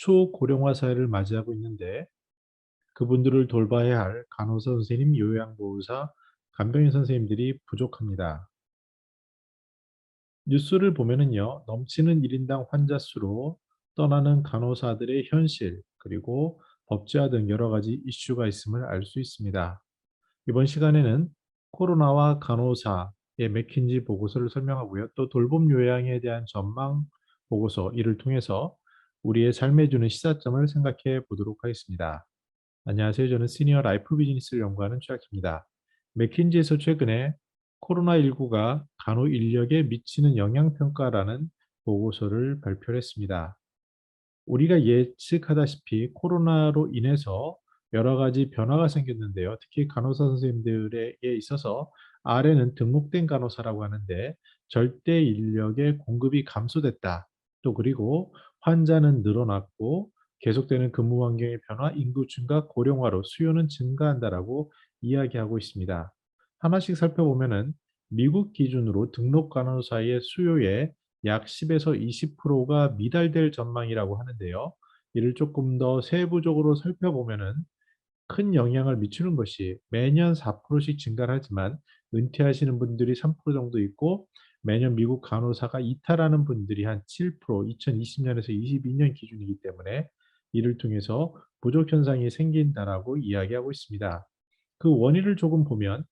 초고령화 사회를 맞이하고 있는데 그분들을 돌봐야 할 간호사 선생님, 요양보호사, 간병인 선생님들이 부족합니다. 뉴스를 보면은요, 넘치는 1인당 환자 수로 떠나는 간호사들의 현실, 그리고 법제화 등 여러 가지 이슈가 있음을 알 수 있습니다. 이번 시간에는 코로나와 간호사의 맥킨지 보고서를 설명하고요. 또 돌봄 요양에 대한 전망 보고서, 이를 통해서 우리의 삶에 주는 시사점을 생각해 보도록 하겠습니다. 안녕하세요. 저는 시니어 라이프 비즈니스를 연구하는 최학입니다. 맥킨지에서 최근에 코로나19가 간호 인력에 미치는 영향 평가라는 보고서를 발표를 했습니다. 우리가 예측하다시피 코로나로 인해서 여러 가지 변화가 생겼는데요. 특히 간호사 선생님들에게 있어서 아래는 등록된 간호사라고 하는데 절대 인력의 공급이 감소됐다. 또 그리고 환자는 늘어났고 계속되는 근무 환경의 변화, 인구 증가, 고령화로 수요는 증가한다라고 이야기하고 있습니다. 하나씩 살펴보면은 미국 기준으로 등록 간호사의 수요의 약 10에서 20%가 미달될 전망이라고 하는데요. 이를 조금 더 세부적으로 살펴보면은 큰 영향을 미치는 것이 매년 4%씩 증가를 하지만 은퇴하시는 분들이 3% 정도 있고 매년 미국 간호사가 이탈하는 분들이 한 7%, 2020년에서 22년 기준이기 때문에 이를 통해서 부족 현상이 생긴다라고 이야기하고 있습니다. 그 원인을 조금 보면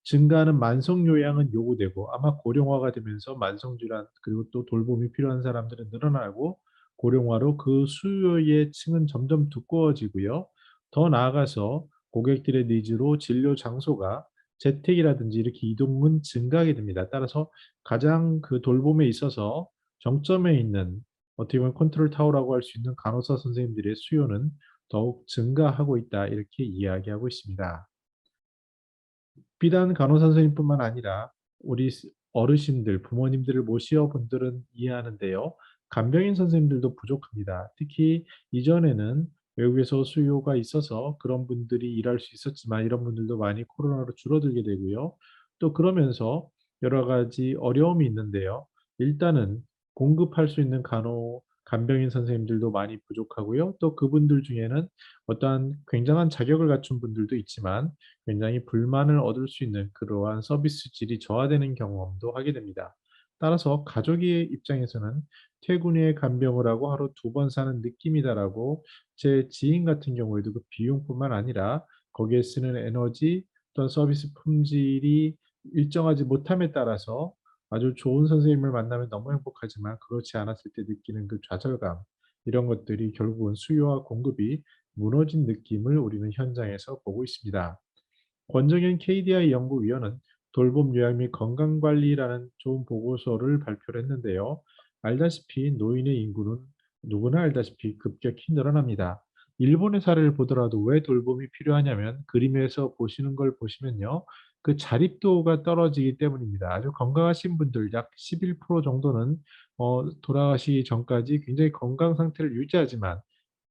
증가하는 만성 요양은 요구되고 아마 고령화가 되면서 만성 질환 그리고 또 돌봄이 필요한 사람들은 늘어나고 고령화로 그 수요의 층은 점점 두꺼워지고요. 더 나아가서 고객들의 니즈로 진료 장소가 재택이라든지 이렇게 이동은 증가하게 됩니다. 따라서 가장 그 돌봄에 있어서 정점에 있는 어떻게 보면 컨트롤 타워라고 할 수 있는 간호사 선생님들의 수요는 더욱 증가하고 있다 이렇게 이야기하고 있습니다. 비단 간호사 선생님뿐만 아니라 우리 어르신들, 부모님들을 모시어 분들은 이해하는데요. 간병인 선생님들도 부족합니다. 특히 이전에는 외국에서 수요가 있어서 그런 분들이 일할 수 있었지만 이런 분들도 많이 코로나로 줄어들게 되고요. 또 그러면서 여러 가지 어려움이 있는데요. 일단은 공급할 수 있는 간병인 선생님들도 많이 부족하고요. 또 그분들 중에는 어떠한 굉장한 자격을 갖춘 분들도 있지만 굉장히 불만을 얻을 수 있는 그러한 서비스 질이 저하되는 경험도 하게 됩니다. 따라서 가족의 입장에서는 퇴근 후에 간병을 하고 하루 2번 사는 느낌이다라고 제 지인 같은 경우에도 그 비용뿐만 아니라 거기에 쓰는 에너지 또는 서비스 품질이 일정하지 못함에 따라서 아주 좋은 선생님을 만나면 너무 행복하지만 그렇지 않았을 때 느끼는 그 좌절감 이런 것들이 결국은 수요와 공급이 무너진 느낌을 우리는 현장에서 보고 있습니다. 권정현 KDI 연구위원은 돌봄 요양 및 건강관리라는 좋은 보고서를 발표를 했는데요. 알다시피 노인의 인구는 누구나 알다시피 급격히 늘어납니다. 일본의 사례를 보더라도 왜 돌봄이 필요하냐면 그림에서 보시는 걸 보시면요. 그 자립도가 떨어지기 때문입니다. 아주 건강하신 분들 약 11% 정도는 돌아가시기 전까지 굉장히 건강 상태를 유지하지만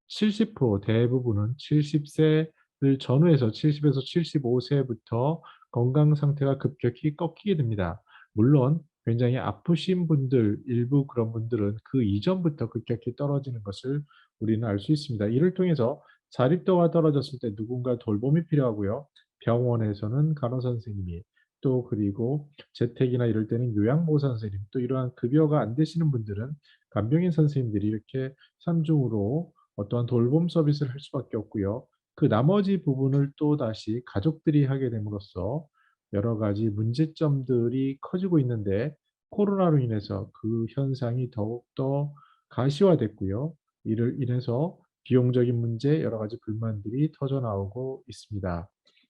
70% 대부분은 70세를 전후해서 70에서 75세부터 건강 상태가 급격히 꺾이게 됩니다. 물론 굉장히 아프신 분들, 일부 그런 분들은 그 이전부터 급격히 떨어지는 것을 우리는 알 수 있습니다. 이를 통해서 자립도가 떨어졌을 때 누군가 돌봄이 필요하고요. 병원에서는 간호사 선생님이 또 그리고 재택이나 이럴 때는 요양보호사 선생님 또 이러한 급여가 안 되시는 분들은 간병인 선생님들이 이렇게 삼중으로 어떠한 돌봄 서비스를 할 수밖에 없고요. 그 나머지 부분을 또다시 가족들이 하게 됨으로써 여러 가지 문제점들이 커지고 있는데 코로나로 인해서 그 현상이 더욱더 가시화됐고요. 이를 인해서 비용적인 문제, 여러 가지 불만들이 터져 나오고 있습니다.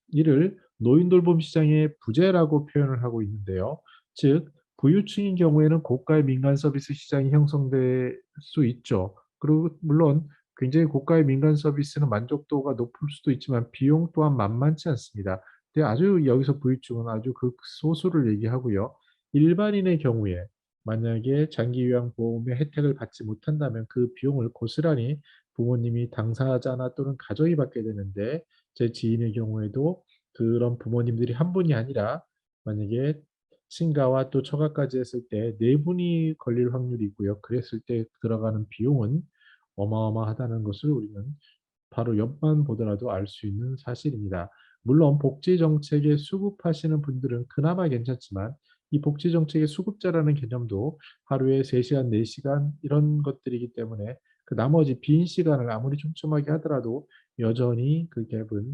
이를 노인 돌봄 시장의 부재라고 표현을 하고 있는데요. 즉, 부유층인 경우에는 고가의 민간 서비스 시장이 형성될 수 있죠. 그리고 물론 굉장히 고가의 민간 서비스는 만족도가 높을 수도 있지만 비용 또한 만만치 않습니다. 근데 아주 여기서 부유층은 아주 극소수를 얘기하고요. 일반인의 경우에 만약에 장기 요양 보험의 혜택을 받지 못한다면 그 비용을 고스란히 부모님이 당사자나 또는 가족이 받게 되는데 제 지인의 경우에도 그런 부모님들이 한 분이 아니라 만약에 친가와 또 처가까지 했을 때 네 분이 걸릴 확률이 있고요. 그랬을 때 들어가는 비용은 어마어마하다는 것을 우리는 바로 옆만 보더라도 알 수 있는 사실입니다. 물론 복지 정책에 수급하시는 분들은 그나마 괜찮지만 이 복지 정책의 수급자라는 개념도 하루에 3 시간, 4 시간 이런 것들이기 때문에 그 나머지 빈 시간을 아무리 촘촘하게 하더라도 여전히 그 갭은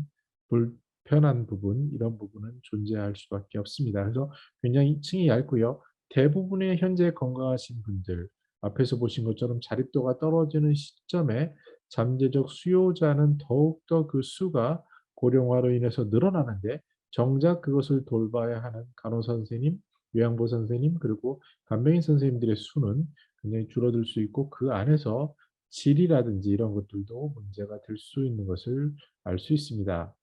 불편한 부분 이런 부분은 존재할 수밖에 없습니다. 그래서 굉장히 층이 얇고요. 대부분의 현재 건강하신 분들 앞에서 보신 것처럼 자립도가 떨어지는 시점에 잠재적 수요자는 더욱더 그 수가 고령화로 인해서 늘어나는데 정작 그것을 돌봐야 하는 간호사 선생님, 요양보호 선생님 그리고 간병인 선생님들의 수는 굉장히 줄어들 수 있고 그 안에서 질이라든지 이런 것들도 문제가 될 수 있는 것을 알 수 있습니다.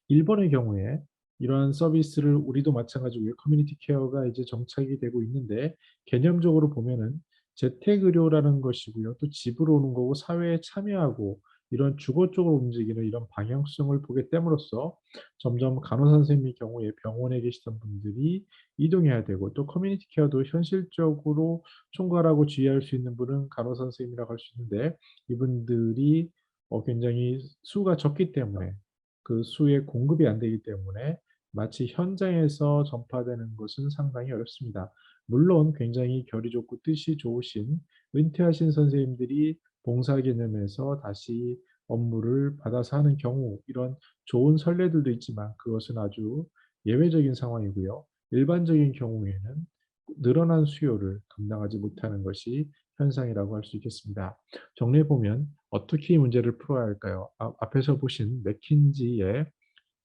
일본의 경우에 이러한 서비스를 우리도 마찬가지고요. 커뮤니티 케어가 이제 정착이 되고 있는데 개념적으로 보면은 재택의료라는 것이고요. 또 집으로 오는 거고 사회에 참여하고 이런 주거 쪽으로 움직이는 이런 방향성을 보게 됨으로써 점점 간호사 선생님의 경우에 병원에 계시던 분들이 이동해야 되고 또 커뮤니티 케어도 현실적으로 총괄하고 지휘할 수 있는 분은 간호사 선생님이라고 할 수 있는데 이분들이 굉장히 수가 적기 때문에 그 수의 공급이 안 되기 때문에 마치 현장에서 전파되는 것은 상당히 어렵습니다. 물론 굉장히 결이 좋고 뜻이 좋으신 은퇴하신 선생님들이 봉사 개념에서 다시 업무를 받아서 하는 경우 이런 좋은 선례들도 있지만 그것은 아주 예외적인 상황이고요. 일반적인 경우에는 늘어난 수요를 감당하지 못하는 것이 현상이라고 할 수 있겠습니다. 정리해 보면 어떻게 이 문제를 풀어야 할까요? 앞에서 보신 맥킨지의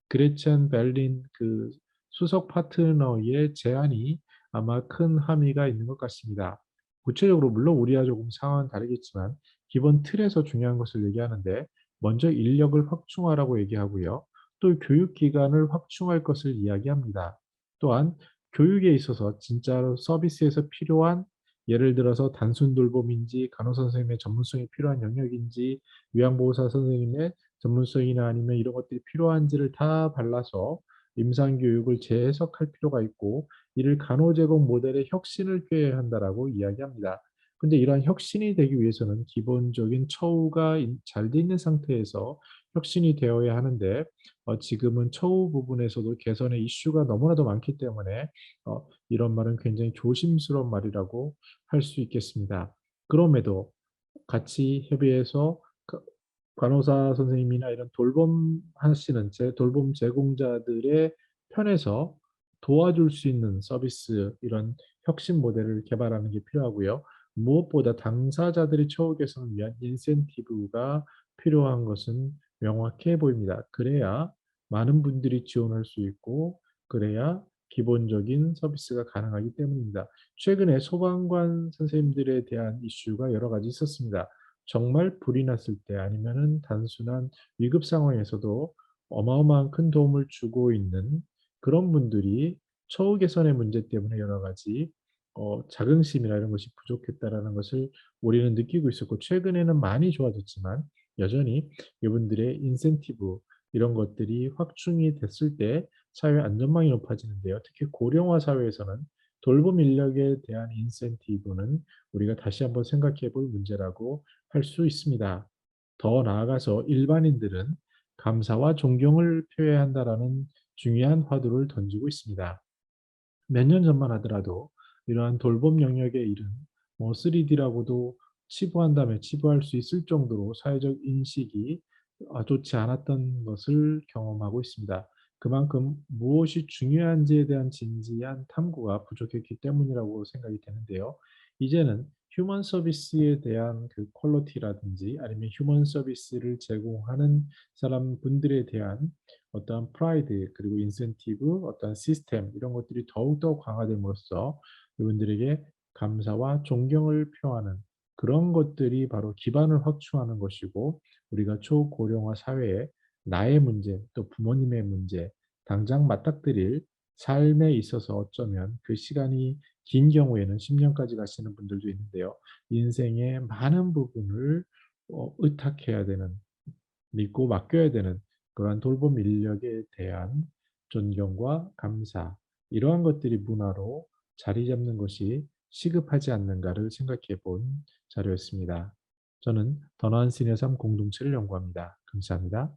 그레첸 벨린 그 수석 파트너의 제안이 아마 큰 함의가 있는 것 같습니다. 구체적으로 물론 우리와 조금 상황은 다르겠지만 기본 틀에서 중요한 것을 얘기하는데 먼저 인력을 확충하라고 얘기하고요. 또 교육 기간을 확충할 것을 이야기합니다. 또한 교육에 있어서 진짜로 서비스에서 필요한 예를 들어서 단순 돌봄인지 간호사 선생님의 전문성이 필요한 영역인지 요양보호사 선생님의 전문성이나 아니면 이런 것들이 필요한지를 다 발라서 임상교육을 재해석할 필요가 있고 이를 간호제공 모델의 혁신을 꾀해야 한다라고 이야기합니다. 근데 이러한 혁신이 되기 위해서는 기본적인 처우가 잘 돼 있는 상태에서 혁신이 되어야 하는데 지금은 처우 부분에서도 개선의 이슈가 너무나도 많기 때문에 이런 말은 굉장히 조심스러운 말이라고 할 수 있겠습니다. 그럼에도 같이 협의해서 간호사 선생님이나 이런 돌봄하시는 돌봄 제공자들의 편에서 도와줄 수 있는 서비스 이런 혁신 모델을 개발하는 게 필요하고요. 무엇보다 당사자들이 처우 개선을 위한 인센티브가 필요한 것은 명확해 보입니다. 그래야 많은 분들이 지원할 수 있고 그래야 기본적인 서비스가 가능하기 때문입니다. 최근에 소방관 선생님들에 대한 이슈가 여러 가지 있었습니다. 정말 불이 났을 때 아니면은 단순한 위급 상황에서도 어마어마한 큰 도움을 주고 있는 그런 분들이 처우 개선의 문제 때문에 여러 가지 자긍심이나 이런 것이 부족했다라는 것을 우리는 느끼고 있었고 최근에는 많이 좋아졌지만 여전히 이분들의 인센티브 이런 것들이 확충이 됐을 때 사회 안전망이 높아지는데요. 특히 고령화 사회에서는 돌봄 인력에 대한 인센티브는 우리가 다시 한번 생각해 볼 문제라고 할 수 있습니다. 더 나아가서 일반인들은 감사와 존경을 표해야 한다라는 중요한 화두를 던지고 있습니다. 몇 년 전만 하더라도 이러한 돌봄 영역의 일은 3D라고도 치부한다면 치부할 수 있을 정도로 사회적 인식이 좋지 않았던 것을 경험하고 있습니다. 그만큼 무엇이 중요한지에 대한 진지한 탐구가 부족했기 때문이라고 생각이 되는데요. 이제는 휴먼 서비스에 대한 그 퀄리티라든지 아니면 휴먼 서비스를 제공하는 사람분들에 대한 어떠한 프라이드 그리고 인센티브 어떤 시스템 이런 것들이 더욱더 강화됨으로써 이분들에게 감사와 존경을 표하는 그런 것들이 바로 기반을 확충하는 것이고 우리가 초고령화 사회에 나의 문제 또 부모님의 문제 당장 맞닥뜨릴 삶에 있어서 어쩌면 그 시간이 긴 경우에는 10년까지 가시는 분들도 있는데요. 인생의 많은 부분을 의탁해야 되는 믿고 맡겨야 되는 그러한 돌봄 인력에 대한 존경과 감사 이러한 것들이 문화로 자리 잡는 것이 시급하지 않는가를 생각해 본 자료였습니다. 저는 더 나은 시니어 삶 공동체를 연구합니다. 감사합니다.